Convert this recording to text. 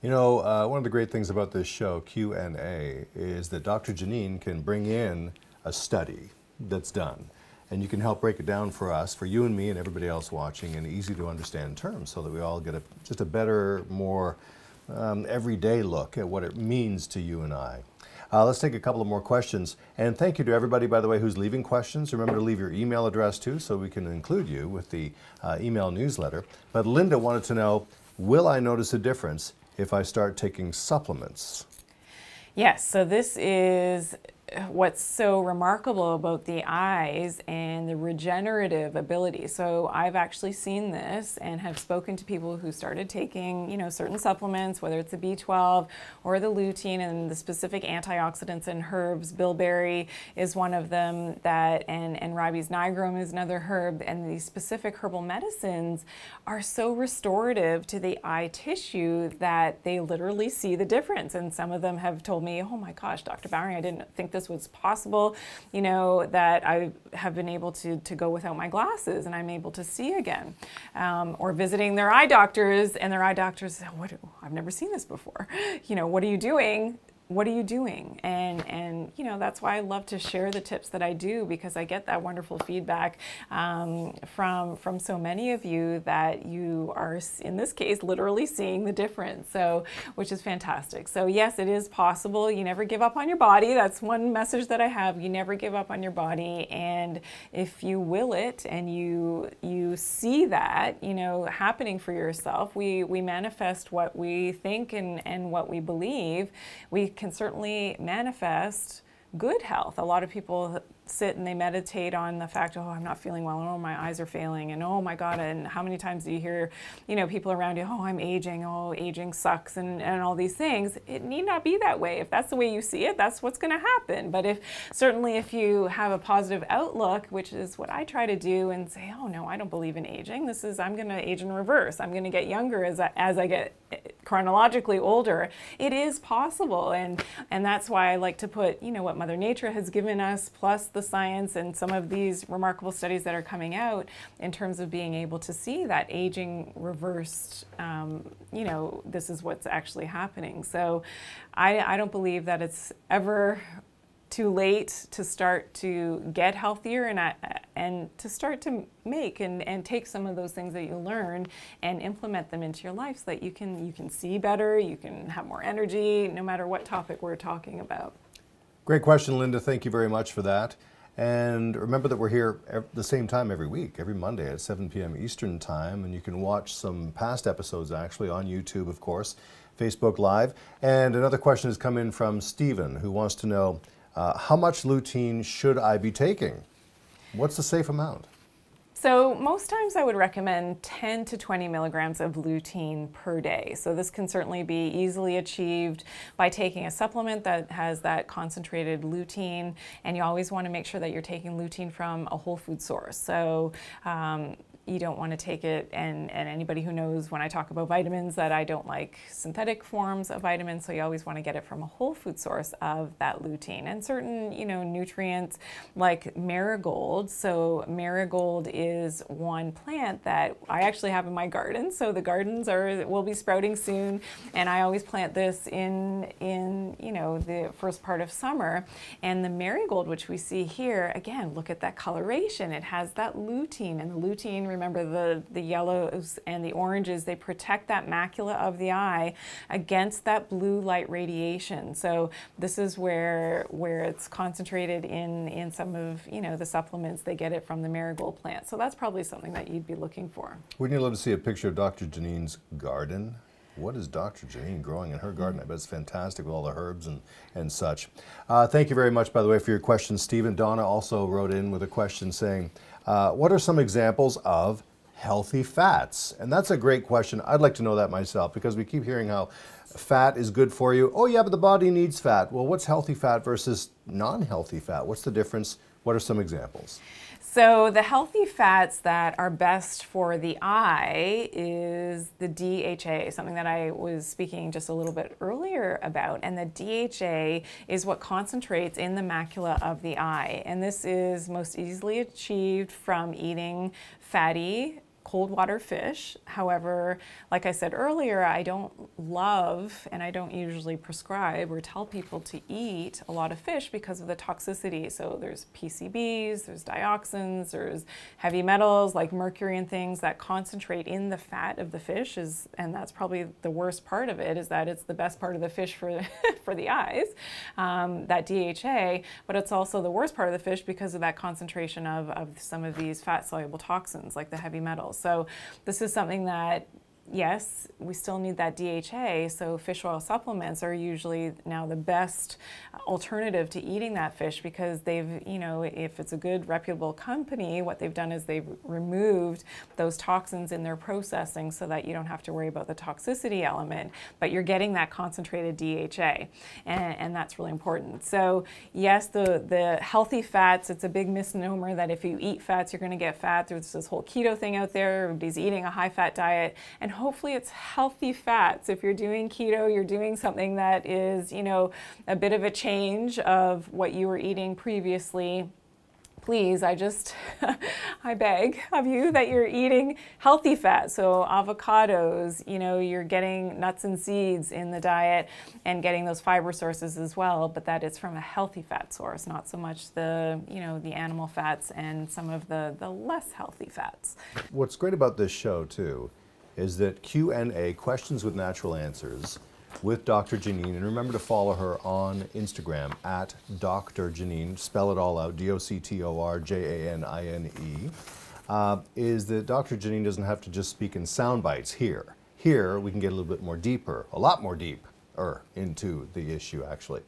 You know, one of the great things about this show, Q&A, is that Dr. Janine can bring in a study that's done. And you can help break it down for us, for you and me and everybody else watching, in easy to understand terms so that we all get just a better, more everyday look at what it means to you and I. Let's take a couple of more questions. And thank you to everybody, by the way, who's leaving questions. Remember to leave your email address too, so we can include you with the email newsletter. But Linda wanted to know, will I notice a difference if I start taking supplements? Yes, so this is what's so remarkable about the eyes and the regenerative ability. So I've actually seen this and have spoken to people who started taking, certain supplements, whether it's the B12 or the lutein and the specific antioxidants and herbs. Bilberry is one of them, and ribes nigrum is another herb, and these specific herbal medicines are so restorative to the eye tissue that they literally see the difference. And some of them have told me, oh my gosh, Dr. Bowring, I didn't think this was possible, that I have been able to go without my glasses and I'm able to see again. Or visiting their eye doctors, and their eye doctors say, I've never seen this before. What are you doing? What are you doing? And that's why I love to share the tips that I do, because I get that wonderful feedback from so many of you that you are, in this case, literally seeing the difference. So, which is fantastic. So yes, it is possible. You never give up on your body. That's one message that I have. You never give up on your body. And if you will it and you see that, happening for yourself, we manifest what we think and what we believe. We can certainly manifest good health. A lot of people sit and they meditate on the fact, oh, I'm not feeling well, and oh, my eyes are failing, and oh my God, and how many times do you hear, people around you, oh, I'm aging, oh, aging sucks, and all these things. It need not be that way. If that's the way you see it, that's what's going to happen. But certainly if you have a positive outlook, which is what I try to do, and say, oh no, I don't believe in aging. I'm going to age in reverse. I'm going to get younger as I get chronologically older. It is possible, and that's why I like to put, what Mother Nature has given us, plus the science and some of these remarkable studies that are coming out in terms of being able to see that aging reversed, this is what's actually happening. So I don't believe that it's ever too late to start to get healthier and to start to make and take some of those things that you learn and implement them into your life so that you can see better, you can have more energy, no matter what topic we're talking about. Great question, Linda. Thank you very much for that. And remember that we're here the same time every week, every Monday at 7 p.m. Eastern Time. And you can watch some past episodes actually on YouTube, of course, Facebook Live. And another question has come in from Stephen, who wants to know, how much lutein should I be taking? What's the safe amount? So most times I would recommend 10 to 20 milligrams of lutein per day. So this can certainly be easily achieved by taking a supplement that has that concentrated lutein, and you always want to make sure that you're taking lutein from a whole food source. So you don't want to take it, and anybody who knows when I talk about vitamins that I don't like synthetic forms of vitamins, so you always want to get it from a whole food source of that lutein. And certain, nutrients like marigold. So marigold is one plant that I actually have in my garden. So the gardens will be sprouting soon, and I always plant this in the first part of summer. And the marigold, which we see here, again, look at that coloration. It has that lutein, and the lutein, remember the yellows and the oranges, they protect that macula of the eye against that blue light radiation. So this is where it's concentrated in some of the supplements. They get it from the marigold plant. So that's probably something that you'd be looking for. Wouldn't you love to see a picture of Dr. Janine's garden? What is Dr. Janine growing in her garden? I bet it's fantastic with all the herbs and such. Thank you very much, by the way, for your question, Stephen. Donna also wrote in with a question saying, what are some examples of healthy fats? And that's a great question. I'd like to know that myself, because we keep hearing how fat is good for you. Oh yeah, but the body needs fat. Well, what's healthy fat versus non-healthy fat? What's the difference? What are some examples? So the healthy fats that are best for the eye is the DHA, something that I was speaking just a little bit earlier about. And the DHA is what concentrates in the macula of the eye. And this is most easily achieved from eating fatty cold water fish. However, like I said earlier, I don't love and I don't usually prescribe or tell people to eat a lot of fish because of the toxicity. So there's PCBs, there's dioxins, there's heavy metals like mercury and things that concentrate in the fat of the fish, and that's probably the worst part of it, is that it's the best part of the fish for, for the eyes, that DHA, but it's also the worst part of the fish because of that concentration of some of these fat-soluble toxins like the heavy metals. So this is something that, yes, we still need that DHA, so fish oil supplements are usually now the best alternative to eating that fish, because they've, you know, if it's a good reputable company, what they've done is they've removed those toxins in their processing so that you don't have to worry about the toxicity element, but you're getting that concentrated DHA, and that's really important. So yes, the healthy fats, it's a big misnomer that if you eat fats, you're going to get fat. There's this whole keto thing out there, everybody's eating a high-fat diet, and hopefully it's healthy fats. If you're doing keto, you're doing something that is, you know, a bit of a change of what you were eating previously. Please, I beg of you that you're eating healthy fat. So avocados, you know, you're getting nuts and seeds in the diet and getting those fiber sources as well, but that it's from a healthy fat source, not so much the, you know, the animal fats and some of the less healthy fats. What's great about this show too is that Q&A, questions with natural answers, with Dr. Janine, and remember to follow her on Instagram at Dr. Janine, spell it all out, DoctorJanine, is that Dr. Janine doesn't have to just speak in sound bites here. Here we can get a little bit more deeper, a lot more deeper into the issue actually.